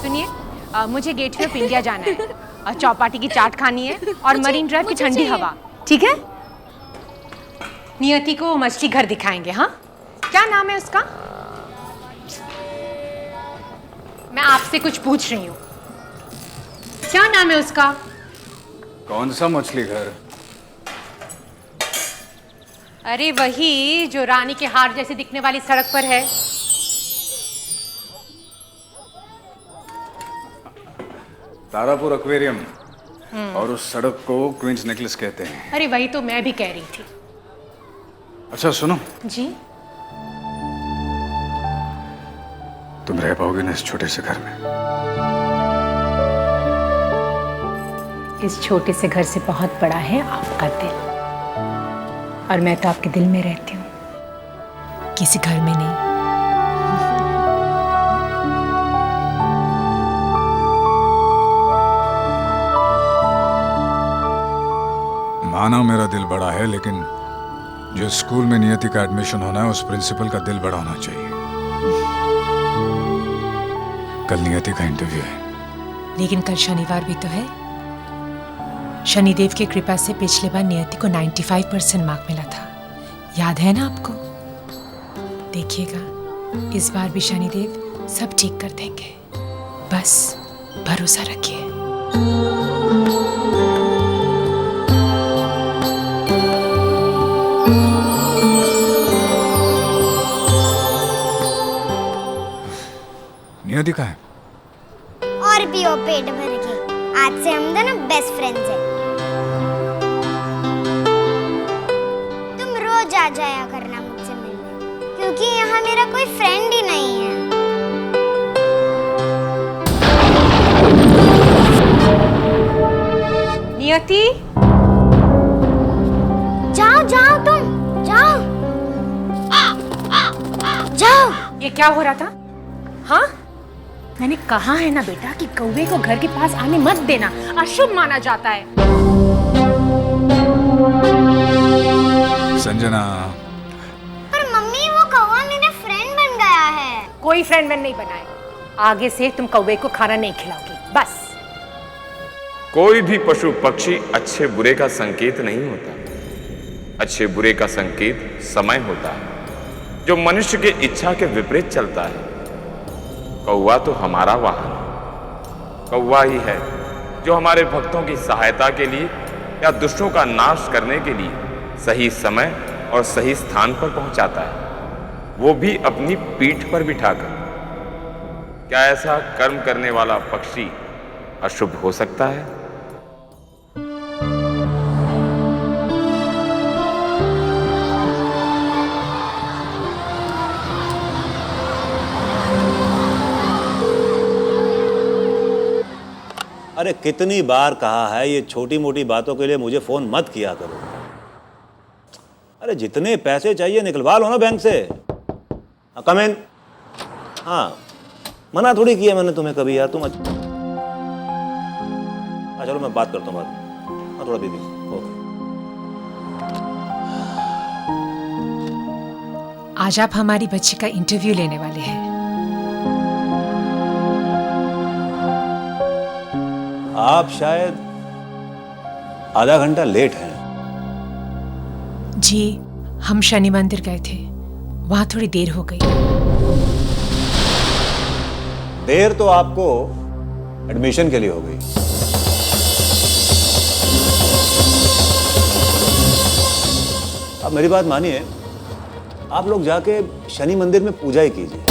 सुनिए, मुझे gateway of India जाना है और चौपाटी की चाट खानी है और मरीन ड्राइव की ठंडी हवा। ठीक है? नियति को मछली घर दिखाएंगे। हाँ, क्या नाम है उसका? मैं आपसे कुछ पूछ रही हूँ, क्या नाम है उसका? कौन सा मछली घर? अरे वही जो रानी के हार जैसे दिखने वाली सड़क पर है। तारापुर एक्वेरियम। और उस सड़क को क्वींस नेकलेस कहते हैं। अरे वही तो मैं भी कह रही थी। अच्छा सुनो जी? तुम रह पाओगे ना इस छोटे से घर में? इस छोटे से घर से बहुत बड़ा है आपका दिल, और मैं तो आपके दिल में रहती हूँ, किसी घर में नहीं। माना मेरा दिल बड़ा है, लेकिन जो स्कूल में नियति का एडमिशन होना है उस प्रिंसिपल का दिल बड़ा होना चाहिए। कल नियति का इंटरव्यू है। लेकिन कल शनिवार भी तो है। शनिदेव की कृपा से पिछले बार नियति को 95% मार्क मिला था, याद है ना आपको? देखिएगा इस बार भी शनिदेव सब ठीक कर देंगे, बस भरोसा रखिए। नियति का है और भी हो पेट भर के। आज से हम दोनों बेस्ट फ्रेंड्स हैं। तुम रोज आ जाया करना मुझसे मिलने, क्योंकि यहाँ मेरा कोई फ्रेंड ही नहीं है। नियति, जाओ जाओ तुम जाओ जाओ। ये क्या हो रहा था? हाँ, मैंने कहा है ना बेटा कि कौवे को घर के पास आने मत देना, अशुभ माना जाता है। संजना। पर मम्मी वो कौवा मेरा फ्रेंड बन गया है। कोई फ्रेंड मैंने नहीं बनाए। आगे से तुम कौवे को खाना नहीं खिलाओगी, बस। कोई भी पशु पक्षी अच्छे बुरे का संकेत नहीं होता। अच्छे बुरे का संकेत समय होता है, जो मनुष्य के इच्छा के विपरीत चलता है। कौवा तो हमारा वाहन है। कौवा ही है जो हमारे भक्तों की सहायता के लिए या दुष्टों का नाश करने के लिए सही समय और सही स्थान पर पहुंचाता है, वो भी अपनी पीठ पर बिठाकर। क्या ऐसा कर्म करने वाला पक्षी अशुभ हो सकता है? अरे कितनी बार कहा है ये छोटी मोटी बातों के लिए मुझे फोन मत किया करो। अरे जितने पैसे चाहिए निकलवा लो ना बैंक से। कम इन। हाँ, मना थोड़ी किया मैंने तुम्हें कभी यार। तुम चलो मैं बात करता हूँ बाद में। हाँ, थोड़ा बिजी हूँ। आज आप हमारी बच्ची का इंटरव्यू लेने वाले हैं। आप शायद आधा घंटा लेट हैं। जी, हम शनि मंदिर गए थे, वहां थोड़ी देर हो गई। देर तो आपको एडमिशन के लिए हो गई। अब मेरी बात मानिए, आप लोग जाके शनि मंदिर में पूजा ही कीजिए।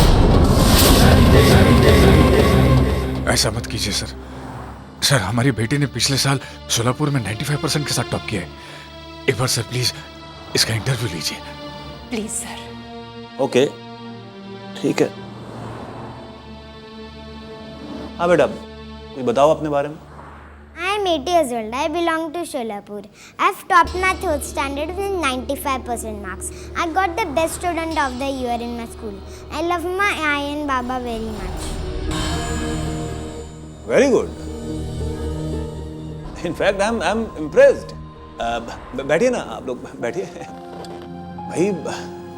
ऐसा मत कीजिए सर। सर, हमारी बेटी ने पिछले साल सोलापुर में 95% के साथ टॉप किया है। एक बार सर प्लीज इसका इंटरव्यू लीजिए। Please sir. ओके, ठीक है। हाँ बेटा, कोई बताओ अपने बारे में। I am 8 years old. I belong to Solapur. I've topped my third standard with 95% marks. I got the best student of the year in my school. I love my Ai and Baba very much. Very good. In fact, I'm impressed. बैठिए ना आप लोग, बैठिए। भाई,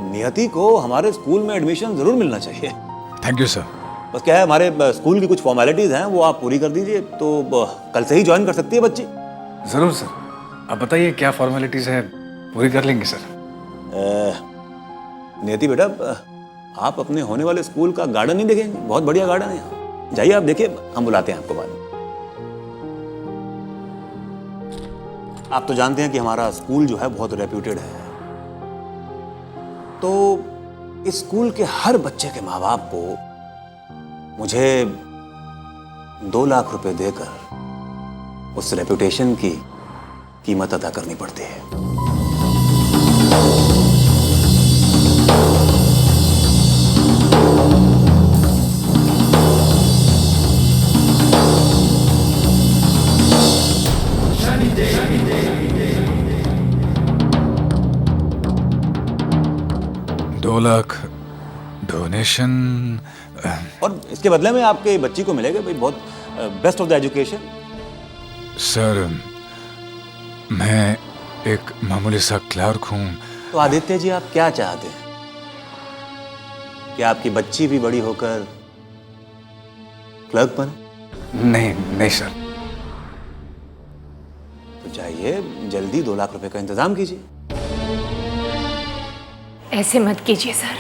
नियति को हमारे school में एडमिशन जरूर मिलना चाहिए। Thank you sir. बस क्या है, हमारे स्कूल की कुछ फॉर्मेलिटीज़ हैं, वो आप पूरी कर दीजिए तो कल से ही ज्वाइन कर सकती है बच्ची। ज़रूर सर, आप बताइए क्या फॉर्मेलिटीज़ है, पूरी कर लेंगे सर। नियति बेटा, आप अपने होने वाले स्कूल का गार्डन नहीं देखेंगे? बहुत बढ़िया गार्डन है यहाँ, जाइए आप देखिए, हम बुलाते हैं आपको बाद में। आप तो जानते हैं कि हमारा स्कूल जो है बहुत रेप्यूटेड है, तो इस स्कूल के हर बच्चे के माँ बाप को मुझे 2 लाख रुपए देकर उस रेप्यूटेशन की कीमत अदा करनी पड़ती है। दो लाख डोनेशन, और इसके बदले में आपके बच्ची को मिलेगा भाई बहुत best of the education. Sir मैं एक मामूली सा क्लर्क हूँ। तो आदित्य जी, आप क्या चाहते हैं कि आपकी बच्ची भी बड़ी होकर क्लर्क बने? नहीं नहीं सर। तो जाइए, जल्दी 2 लाख रुपए का इंतजाम कीजिए। ऐसे मत कीजिए सर।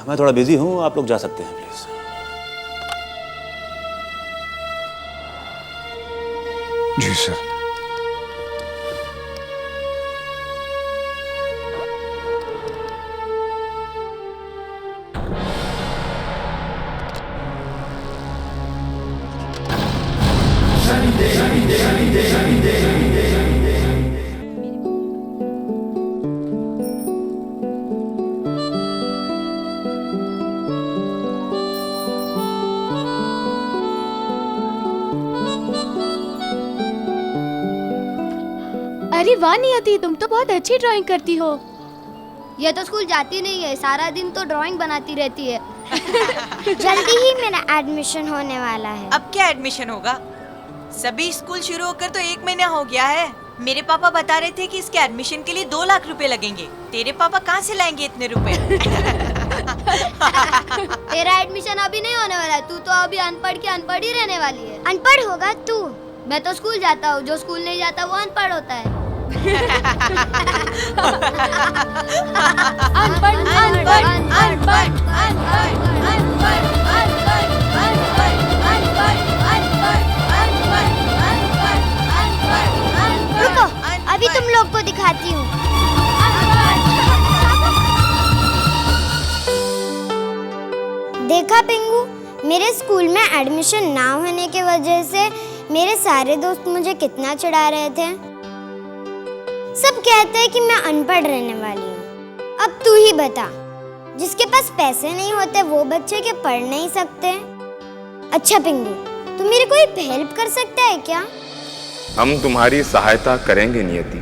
मैं थोड़ा बिजी हूँ, आप लोग जा सकते हैं प्लीज। Ji sir. अरे वाह नियति, तुम तो बहुत अच्छी ड्राइंग करती हो। ये तो स्कूल जाती नहीं है, सारा दिन तो ड्राइंग बनाती रहती है। जल्दी ही मेरा एडमिशन होने वाला है। अब क्या एडमिशन होगा? सभी स्कूल शुरू होकर तो 1 महीना हो गया है। मेरे पापा बता रहे थे कि इसके एडमिशन के लिए 2 लाख रुपए लगेंगे। तेरे पापा कहाँ से लाएंगे इतने रुपए? तेरा एडमिशन अभी नहीं होने वाला है, तू तो अभी अनपढ़ की अनपढ़ ही रहने वाली है। अनपढ़ होगा तू? मैं तो स्कूल जाता हूँ, जो स्कूल नहीं जाता वो अनपढ़ होता है। अनपढ़ अनपढ़ अनपढ़ रुको, अभी तुम लोग को दिखाती हूँ। देखा पिंगू, मेरे स्कूल में एडमिशन ना होने की वजह से मेरे सारे दोस्त मुझे कितना चिढ़ा रहे थे। सब कहते हैं कि मैं अनपढ़ रहने वाली हूँ। अब तू ही बता, जिसके पास पैसे नहीं होते वो बच्चे के पढ़ नहीं सकते? अच्छा पिंगू, तू मेरी कोई हेल्प कर सकता है क्या? हम तुम्हारी सहायता करेंगे नियति,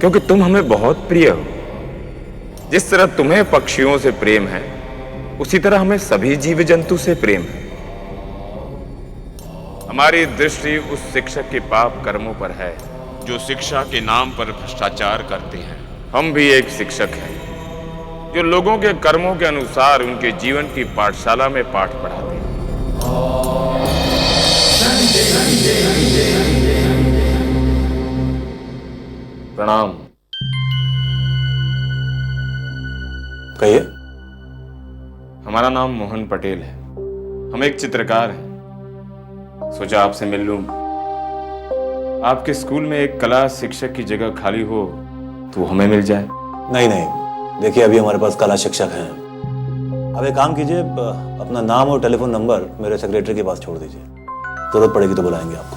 क्योंकि तुम हमें बहुत प्रिय हो। जिस तरह तुम्हें पक्षियों से प्रेम है, उसी तरह हमें सभी जीव जंतु से प्रेम है। हमारी दृष्टि उस शिक्षक के पाप कर्मों पर है जो शिक्षा के नाम पर भ्रष्टाचार करते हैं। हम भी एक शिक्षक हैं जो लोगों के कर्मों के अनुसार उनके जीवन की पाठशाला में पाठ पढ़ाते हैं। प्रणाम। कहिए। हमारा नाम मोहन पटेल है, हम एक चित्रकार हैं। सोचा आपसे मिल लूं। आपके स्कूल में एक कला शिक्षक की जगह खाली हो तो हमें मिल जाए। नहीं नहीं, देखिए अभी हमारे पास कला शिक्षक हैं। अब एक काम कीजिए, अपना नाम और टेलीफोन नंबर मेरे सेक्रेटरी के पास छोड़ दीजिए, जरूरत पड़ेगी तो बुलाएंगे आपको।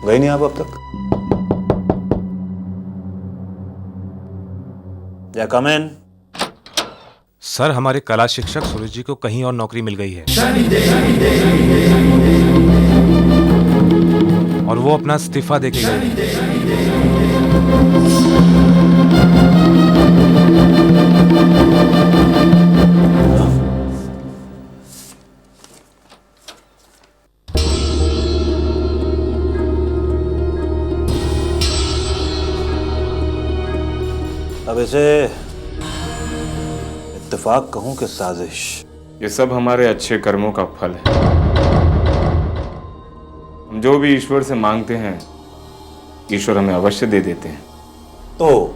गए नहीं आप अब तक? या कम इन। सर, हमारे कला शिक्षक सूरज जी को कहीं और नौकरी मिल गई है और वो अपना इस्तीफा देके गए। अब इसे इत्तेफाक कहूं कि साजिश? ये सब हमारे अच्छे कर्मों का फल है। हम जो भी ईश्वर से मांगते हैं ईश्वर हमें अवश्य दे देते हैं। तो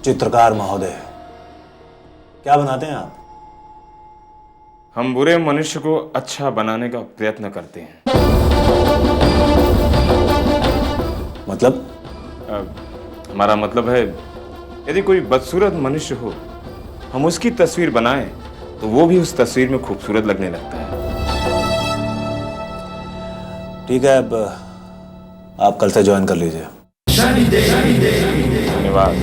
चित्रकार महोदय, क्या बनाते हैं आप? हम बुरे मनुष्य को अच्छा बनाने का प्रयत्न करते हैं। मतलब? हमारा मतलब है, यदि कोई बदसूरत मनुष्य हो, हम उसकी तस्वीर बनाएं तो वो भी उस तस्वीर में खूबसूरत लगने लगता है। ठीक है, अब आप कल से ज्वाइन कर लीजिए। धन्यवाद।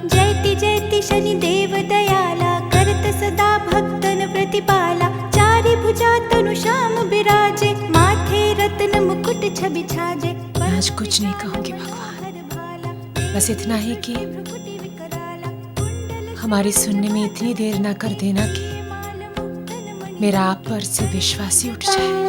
जयति जयति शनिदेव दयाला, करत सदा भक्तन प्रतिपाला। चारि भुजा तनु श्याम बिराजे, माथे रत्न मुकुट छवि छाजे। आज कुछ नहीं कहूंगी भगवान, बस इतना ही कि हमारी सुनने में इतनी देर ना कर देना कि मेरा आप पर से विश्वास ही उठ जाए।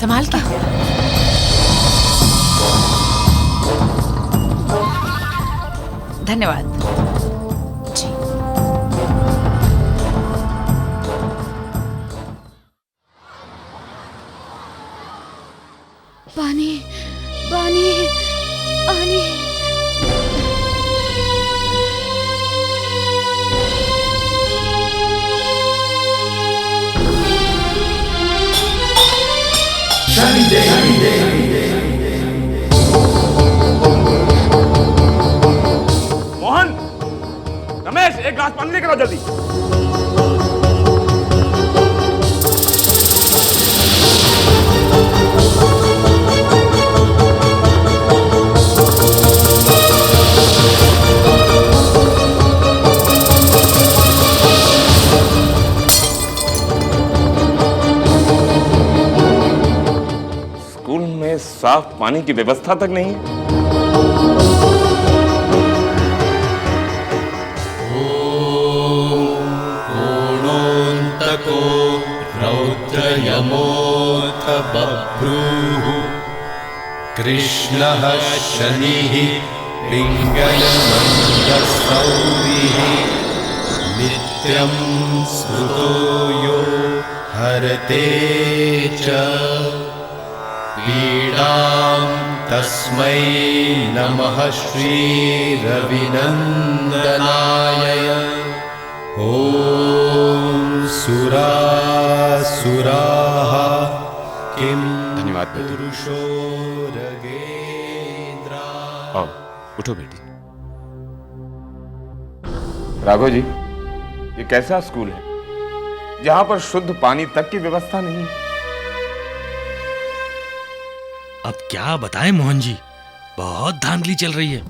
संभाल के। धन्यवाद। जी। पानी पानी पानी। मोहन, रमेश, एक गिलास पानी लेकर आओ जल्दी। स्कूल में साफ पानी की व्यवस्था तक नहीं। पूर्णोऽन्तको रौद्रयमोऽथ बभ्रूः कृष्णः शनिः पिङ्गलमन्दसौरिः नित्यं स्मृतो यो हरते च पीडां तस्मै नमः श्रीरविनन्दनाय। ॐ सुरासुराः किं धन्यवाद बेटी। पुरुषो रगेन्द्रा। आओ, उठो बेटी। राघव जी, ये कैसा स्कूल है जहां पर शुद्ध पानी तक की व्यवस्था नहीं? अब क्या बताएं मोहन जी, बहुत धांधली चल रही है।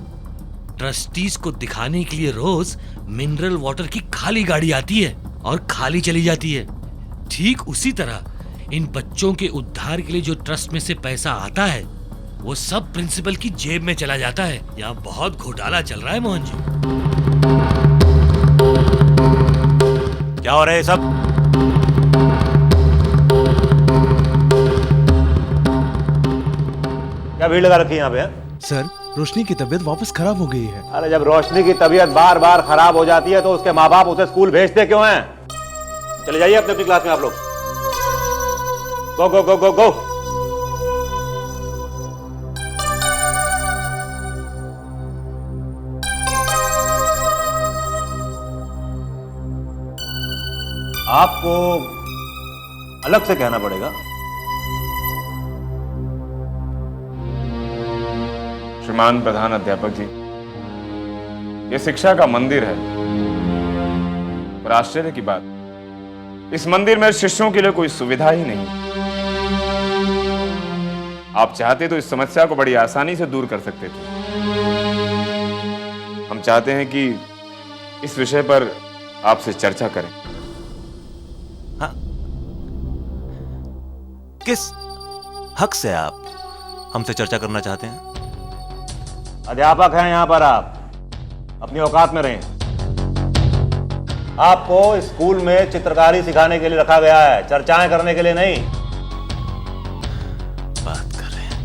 ट्रस्टीज को दिखाने के लिए रोज मिनरल वाटर की खाली गाड़ी आती है और खाली चली जाती है। ठीक उसी तरह इन बच्चों के उद्धार के लिए जो ट्रस्ट में से पैसा आता है वो सब प्रिंसिपल की जेब में चला जाता है। यहाँ बहुत घोटाला चल रहा है मोहन जी। क्या हो रहा है सब? क्या भीड़ लगा रखी है यहाँ पे? सर, रोशनी की तबीयत वापस खराब हो गई है। अरे जब रोशनी की तबीयत बार बार खराब हो जाती है तो उसके माँ बाप उसे स्कूल भेजते क्यों हैं? चले जाइए अपनी अपनी क्लास में आप लोग। गो गो गो गो गो। आपको अलग से कहना पड़ेगा। श्रीमान प्रधान अध्यापक जी, ये शिक्षा का मंदिर है। पर आश्चर्य की बात, इस मंदिर में शिष्यों के लिए कोई सुविधा ही नहीं। आप चाहते तो इस समस्या को बड़ी आसानी से दूर कर सकते थे। हम चाहते हैं कि इस विषय पर आपसे चर्चा करें। हाँ? किस हक से आप हमसे चर्चा करना चाहते हैं? अध्यापक हैं यहां पर, आप अपनी औकात में रहें। आपको स्कूल में चित्रकारी सिखाने के लिए रखा गया है, चर्चाएं करने के लिए नहीं। बात कर रहे हैं,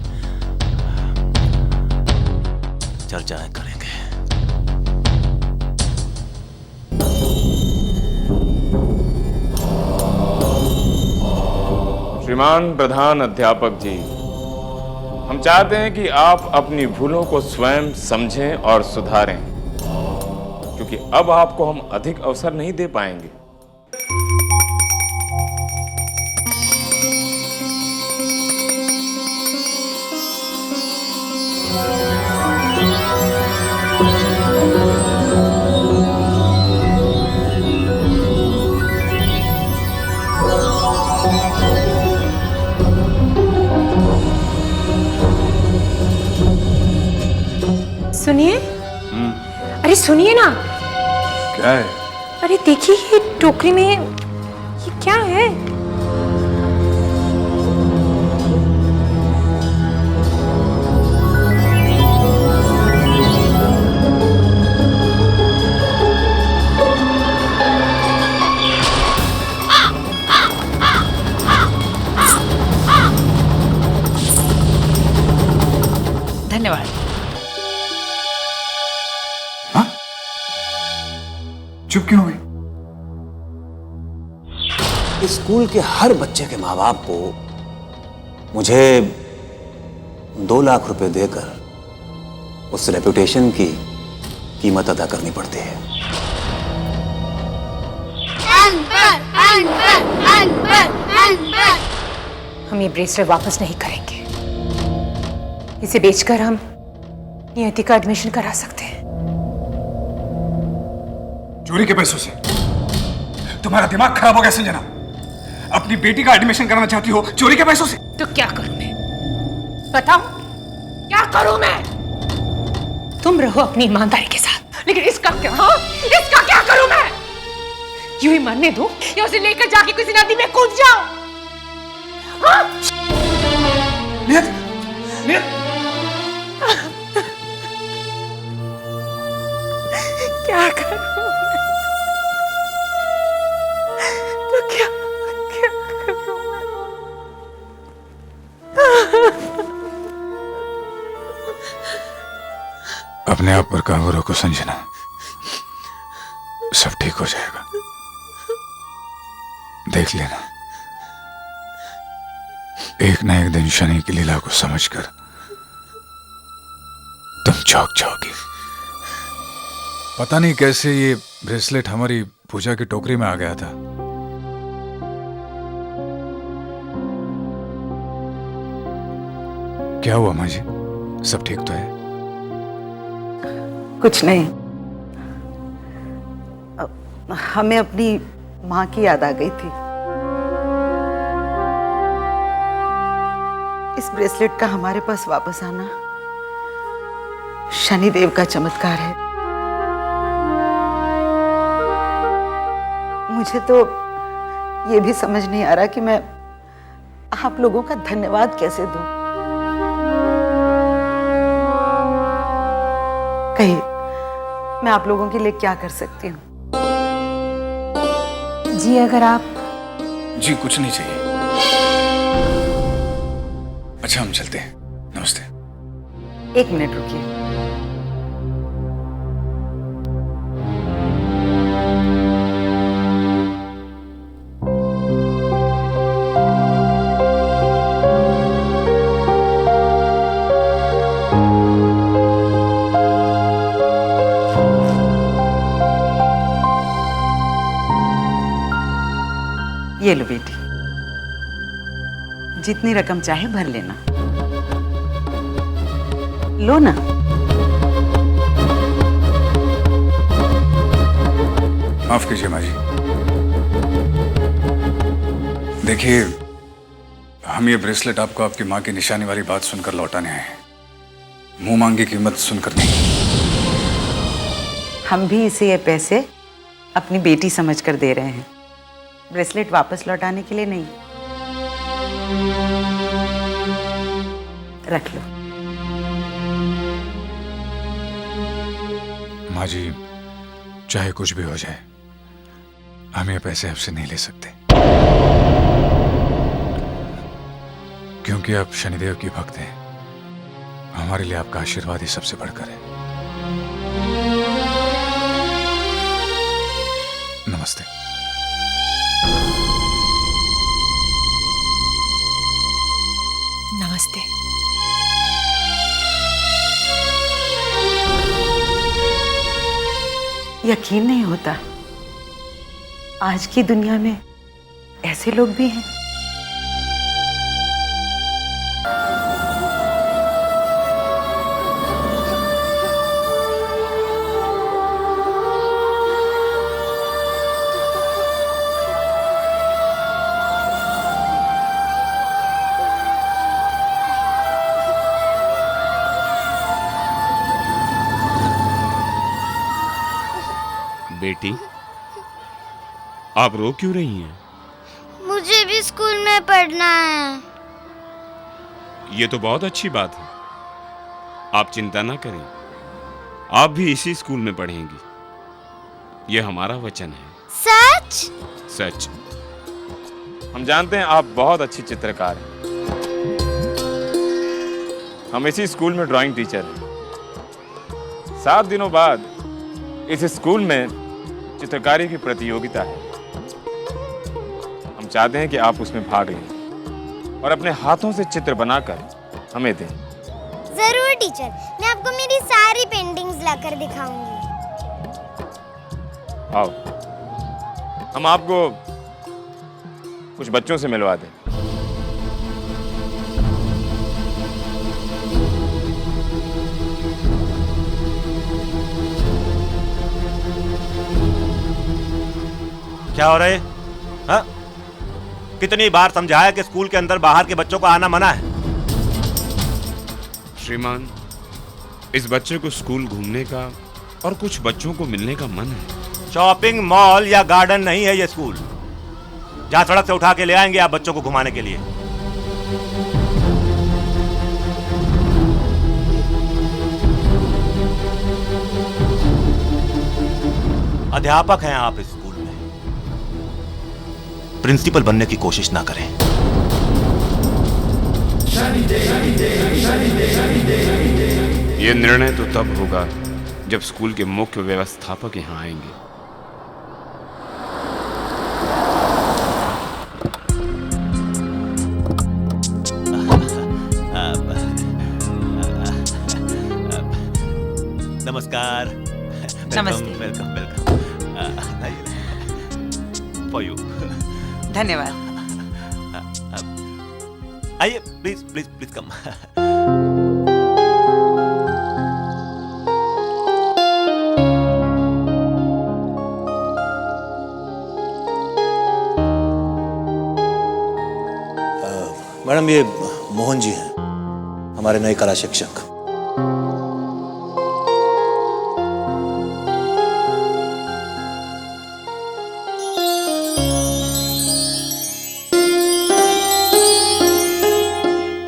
चर्चाएं करेंगे। श्रीमान प्रधान अध्यापक जी, हम चाहते हैं कि आप अपनी भूलों को स्वयं समझें और सुधारें, क्योंकि अब आपको हम अधिक अवसर नहीं दे पाएंगे। सुनिए, अरे सुनिए ना। क्या है? अरे देखिए ये टोकरी में ये क्या है? धन्यवाद। चुप क्यों हुई? स्कूल के हर बच्चे के माँ बाप को मुझे 2 लाख रुपए देकर उस रेपुटेशन की कीमत अदा करनी पड़ती है। हम ये ब्रेसलेट वापस नहीं करेंगे। इसे बेचकर हम नियति का एडमिशन करा सकते हैं। चोरी के पैसों से? तुम्हारा दिमाग खराब हो गया संजना। अपनी बेटी का एडमिशन कराना चाहती हो चोरी के पैसों से? तो क्या करूं मैं? बताओ क्या करूं मैं? तुम रहो अपनी ईमानदारी के साथ, लेकिन इसका क्या? हाँ? इसका क्या करूं मैं? यूं ही मरने दूं या उसे लेकर जाके किसी नदी में कूद जाओ? हाँ? नियत, नियत। क्या करूं? तो क्या करूं मैं? अपने आप पर काबू रखो संजना, सब ठीक हो जाएगा। देख लेना, एक न एक दिन शनि की लीला को समझकर तुम चौंक जाओगी। पता नहीं कैसे ये ब्रेसलेट हमारी पूजा की टोकरी में आ गया था। क्या हुआ माँ जी, सब ठीक तो है? कुछ नहीं, हमें अपनी माँ की याद आ गई थी। इस ब्रेसलेट का हमारे पास वापस आना शनिदेव का चमत्कार है। मुझे तो ये भी समझ नहीं आ रहा कि मैं आप लोगों का धन्यवाद कैसे दूं। कहिए, मैं आप लोगों के लिए क्या कर सकती हूँ? जी अगर आप... जी कुछ नहीं चाहिए। अच्छा हम चलते हैं, नमस्ते। 1 मिनट रुकिए। ये लो बेटी, जितनी रकम चाहे भर लेना। लो ना। माफ कीजिए माँ जी, देखिए हम ये ब्रेसलेट आपको आपकी माँ की निशानी वाली बात सुनकर लौटाने आए हैं, मुंह मांगी कीमत सुनकर नहीं। हम भी इसे ये पैसे अपनी बेटी समझकर दे रहे हैं, ब्रेसलेट वापस लौटाने के लिए नहीं। रख लो। माँ जी, चाहे कुछ भी हो जाए, हम ये पैसे आपसे नहीं ले सकते, क्योंकि आप शनिदेव की भक्त हैं। हमारे लिए आपका आशीर्वाद ही सबसे बढ़कर है। नमस्ते। नमस्ते। यकीन नहीं होता, आज की दुनिया में ऐसे लोग भी हैं। बेटी, आप रो क्यों रही हैं? मुझे भी स्कूल में पढ़ना है। ये तो बहुत अच्छी बात है। आप चिंता ना करें, आप भी इसी स्कूल में पढ़ेंगी। ये हमारा वचन है। सच? सच। हम जानते हैं आप बहुत अच्छी चित्रकार हैं। हम इसी स्कूल में ड्राइंग टीचर हैं। 7 दिनों बाद इस स्कूल में चित्रकारी की प्रतियोगिता है। हम चाहते हैं कि आप उसमें भाग लें और अपने हाथों से चित्र बनाकर हमें दें। जरूर टीचर, मैं आपको मेरी सारी पेंटिंग्स लाकर दिखाऊंगी। आओ, हम आपको कुछ बच्चों से मिलवा दें। क्या हो रहा है? हाँ? कितनी बार समझाया कि स्कूल के अंदर बाहर के बच्चों को आना मना है। श्रीमान, इस बच्चे को स्कूल घूमने का और कुछ बच्चों को मिलने का मन है। शॉपिंग मॉल या गार्डन नहीं है ये स्कूल, जहां सड़क से उठा के ले आएंगे आप बच्चों को घुमाने के लिए। अध्यापक हैं आप इस स्कूल में, प्रिंसिपल बनने की कोशिश ना करें। ये निर्णय तो तब होगा जब स्कूल के मुख्य व्यवस्थापक यहाँ आएंगे। नमस्कार। नमस्ते। Welcome welcome. For you. धन्यवाद। आइए, please please please come. Madam, ये मोहन जी हैं, हमारे नए कला शिक्षक।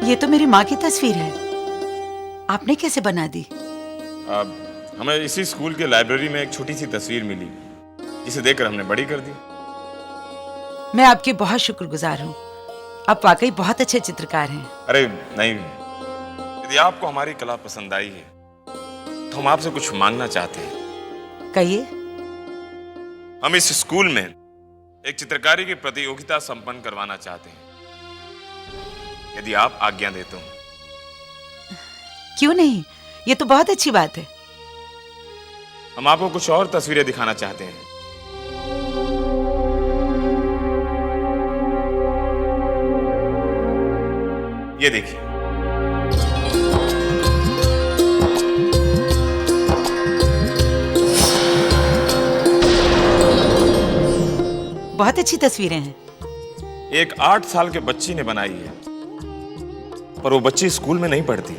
ये तो मेरी माँ की तस्वीर है, आपने कैसे बना दी? हमें इसी स्कूल के लाइब्रेरी में एक छोटी सी तस्वीर मिली, जिसे देखकर हमने बड़ी कर दी। मैं आपकी बहुत शुक्रगुजार हूँ, आप वाकई बहुत अच्छे चित्रकार हैं। अरे नहीं, यदि आपको हमारी कला पसंद आई है तो हम आपसे कुछ मांगना चाहते हैं। कहिए। हम इस स्कूल में एक चित्रकारी की प्रतियोगिता संपन्न करवाना चाहते हैं, यदि आप आज्ञा देते हो। क्यों नहीं, ये तो बहुत अच्छी बात है। हम आपको कुछ और तस्वीरें दिखाना चाहते हैं। ये देखिए। बहुत अच्छी तस्वीरें हैं। एक 8 साल के बच्ची ने बनाई है। पर वो बच्ची स्कूल में नहीं पढ़ती।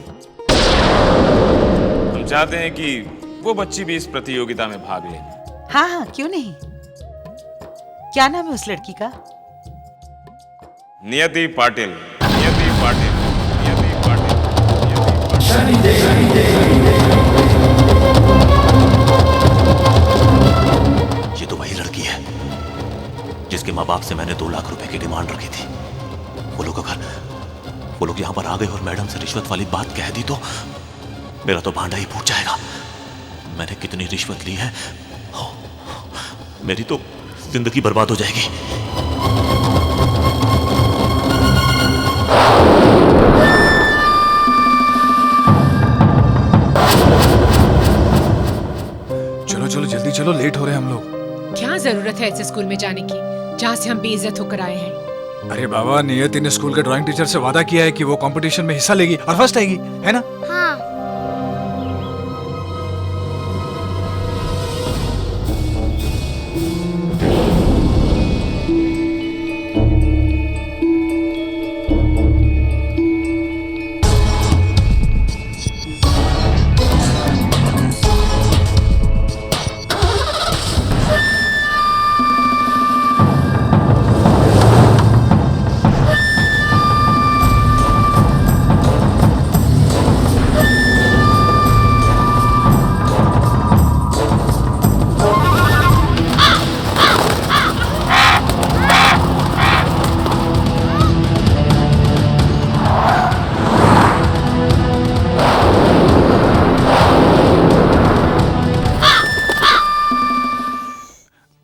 हम चाहते हैं कि वो बच्ची भी इस प्रतियोगिता में भाग ले। हाँ हाँ, क्यों नहीं। क्या नाम है उस लड़की का? नियति पाटिल। नियति पाटिल। नियति पाटिल। ये तो वही लड़की है जिसके माँ बाप से मैंने 2 लाख रुपए की डिमांड रखी थी। वो लोग यहाँ पर आ गए और मैडम से रिश्वत वाली बात कह दी तो मेरा तो भांडा ही फूट जाएगा। मैंने कितनी रिश्वत ली है, मेरी तो जिंदगी बर्बाद हो जाएगी। चलो चलो जल्दी चलो, लेट हो रहे हैं हम लोग। क्या जरूरत है ऐसे स्कूल में जाने की जहाँ से हम बेइज्जत होकर आए हैं? अरे बाबा, नियति ने स्कूल के ड्राइंग टीचर से वादा किया है कि वो कंपटीशन में हिस्सा लेगी और फर्स्ट आएगी, है ना? हाँ।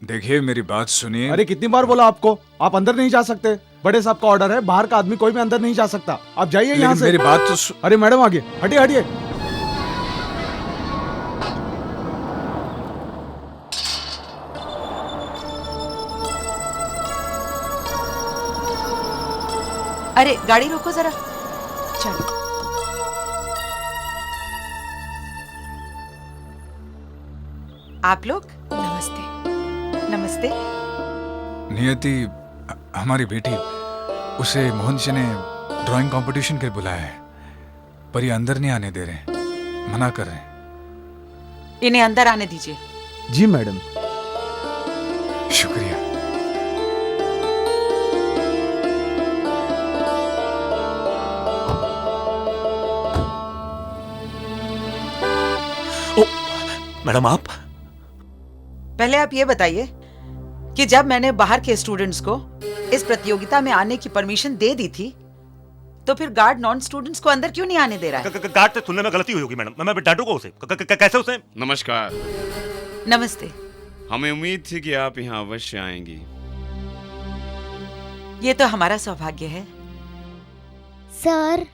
देखिए मेरी बात सुनिए। अरे कितनी बार बोला आपको, आप अंदर नहीं जा सकते। बड़े साहब का ऑर्डर है, बाहर का आदमी कोई भी अंदर नहीं जा सकता। आप जाइए यहाँ से। मेरी बात तो अरे मैडम आगे हटिए हटिए। अरे गाड़ी रोको जरा। चलो। आप लोग? नमस्ते। नमस्ते। नियति हमारी बेटी, उसे मोहन जी ने ड्राइंग कंपटीशन के लिए बुलाया है, पर ये अंदर नहीं आने दे रहे, मना कर रहे हैं। इन्हें अंदर आने दीजिए। जी मैडम। शुक्रिया। मैडम आप पहले आप ये बताइए कि जब मैंने बाहर के स्टूडेंट्स को इस प्रतियोगिता में आने की परमिशन दे दी थी तो फिर गार्ड नॉन स्टूडेंट्स को अंदर क्यों नहीं आने दे रहा है? गार्ड से सुनने में गलती हुई होगी मैडम, मैं डांटूंगा उसे। कैसे उसे? नमस्कार। नमस्ते। हमें उम्मीद थी कि आप यहाँ अवश्य आएंगी। ये तो हमारा सौभाग्य है। सर,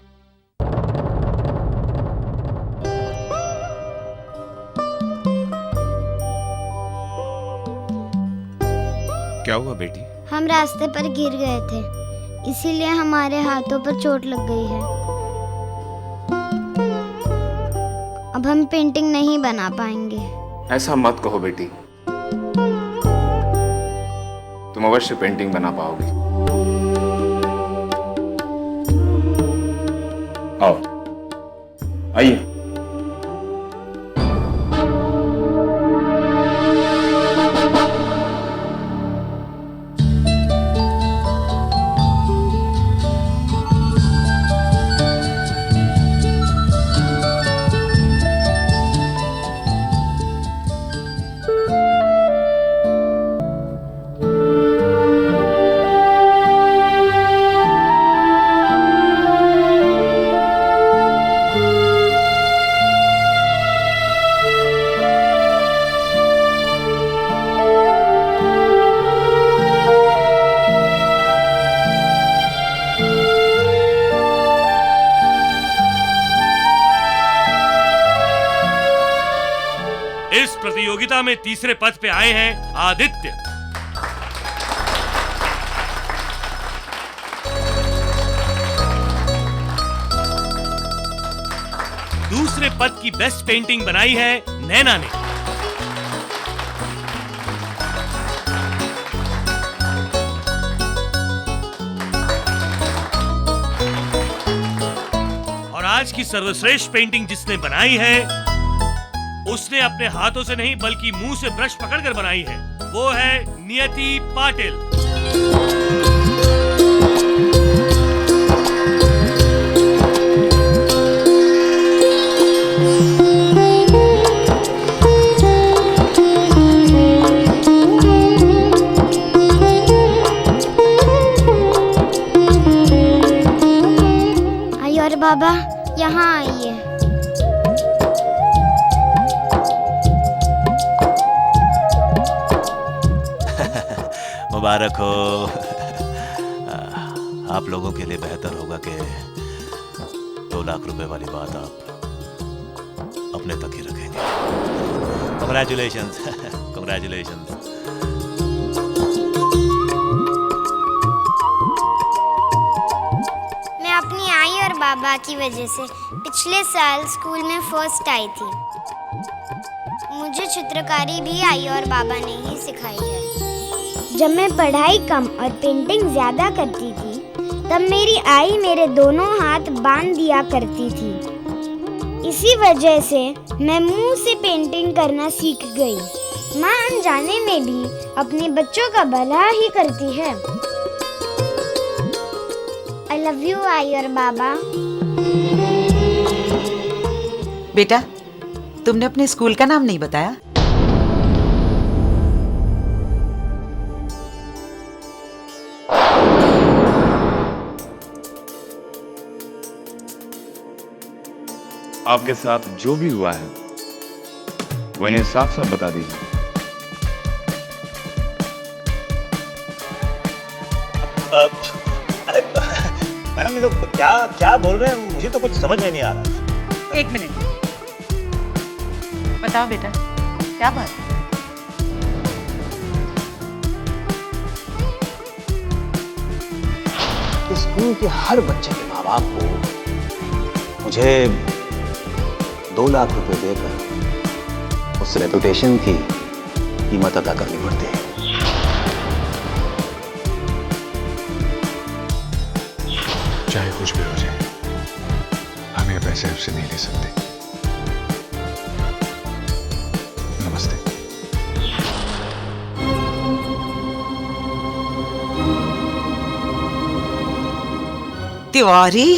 क्या हुआ बेटी? हम रास्ते पर गिर गए थे, इसीलिए हमारे हाथों पर चोट लग गई है। अब हम पेंटिंग नहीं बना पाएंगे। ऐसा मत कहो बेटी, तुम अवश्य पेंटिंग बना पाओगे। आओ, आइए। इस प्रतियोगिता में तीसरे पद पे आए हैं आदित्य। दूसरे पद की बेस्ट पेंटिंग बनाई है नैना ने। आज की सर्वश्रेष्ठ पेंटिंग जिसने बनाई है उसने अपने हाथों से नहीं बल्कि मुंह से ब्रश पकड़कर बनाई है। वो है नियति पाटिल। और बाबा यहाँ आइए। मुबारक हो। आप लोगों के लिए बेहतर होगा कि 2 लाख रुपए वाली बात आप अपने तक ही रखेंगे। Congratulations, congratulations। मैं अपनी आई और बाबा की वजह से पिछले साल स्कूल में फर्स्ट आई थी। मुझे चित्रकारी भी आई और बाबा ने ही सिखाई है। जब मैं पढ़ाई कम और पेंटिंग ज्यादा करती थी तब मेरी आई मेरे दोनों हाथ बांध दिया करती थी। इसी वजह से मैं मुंह से पेंटिंग करना सीख गई। माँ अनजाने में भी अपने बच्चों का भला ही करती है। I love you, आई और बाबा। बेटा, तुमने अपने स्कूल का नाम नहीं बताया? आपके साथ जो भी हुआ है वो इन्हें साफ साफ बता दीजिए। मैडम ये तो क्या बोल रहे हैं, मुझे तो कुछ समझ में नहीं आ रहा। 1 मिनट, बताओ बेटा, क्या बात है? स्कूल के हर बच्चे के माँ बाप को मुझे 2 लाख रुपए देकर उस रेपुटेशन की कीमत अदा करनी पड़ती है। चाहे कुछ भी हो जाए, हम ये पैसे आपसे नहीं ले सकते। नमस्ते। तिवारी,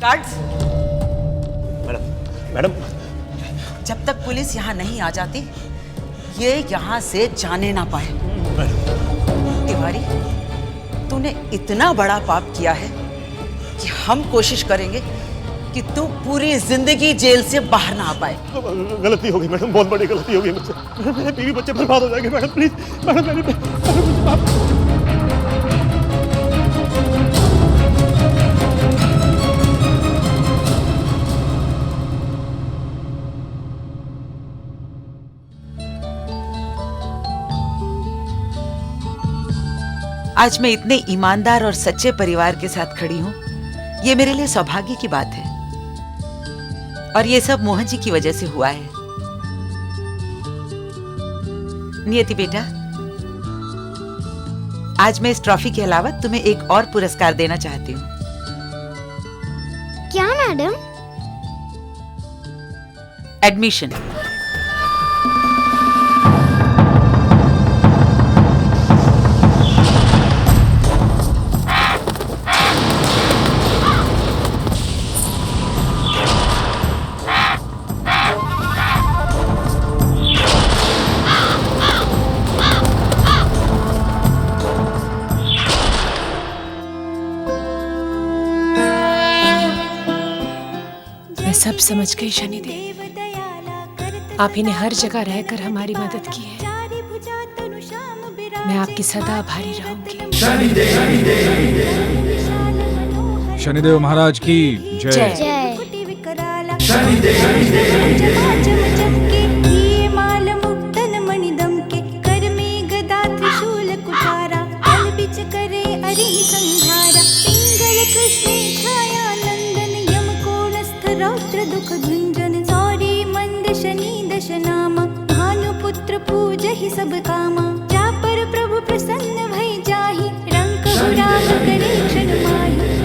गार्ड्स, मैडम, जब तक पुलिस यहाँ नहीं आ जाती ये यहाँ से जाने ना पाए। तिवारी, तूने इतना बड़ा पाप किया है कि हम कोशिश करेंगे कि तू पूरी जिंदगी जेल से बाहर ना आ पाए। गलती हो गई मैडम, बहुत बड़ी गलती हो गई मुझसे। मेरे बीवी बच्चे बर्बाद हो जाएंगे मैडम, प्लीज मैडम, मुझे आज मैं इतने ईमानदार और सच्चे परिवार के साथ खड़ी हूँ, ये मेरे लिए सौभाग्य की बात है। और ये सब मोहन जी की वजह से हुआ है। नियति बेटा, आज मैं इस ट्रॉफी के अलावा तुम्हें एक और पुरस्कार देना चाहती हूँ। क्या मैडम? एडमिशन। सब समझ गई शनिदेव, आप ही ने हर जगह रहकर हमारी मदद की है। मैं आपकी सदा आभारी रहूंगी। शनिदेव महाराज की जय। जय। दुख झुंझन सॉरी मन दश नामा भानुपुत्र पूजहि सब कामा जा पर प्रभु प्रसन्न भई जाहि रंग राम करे क्षण माहि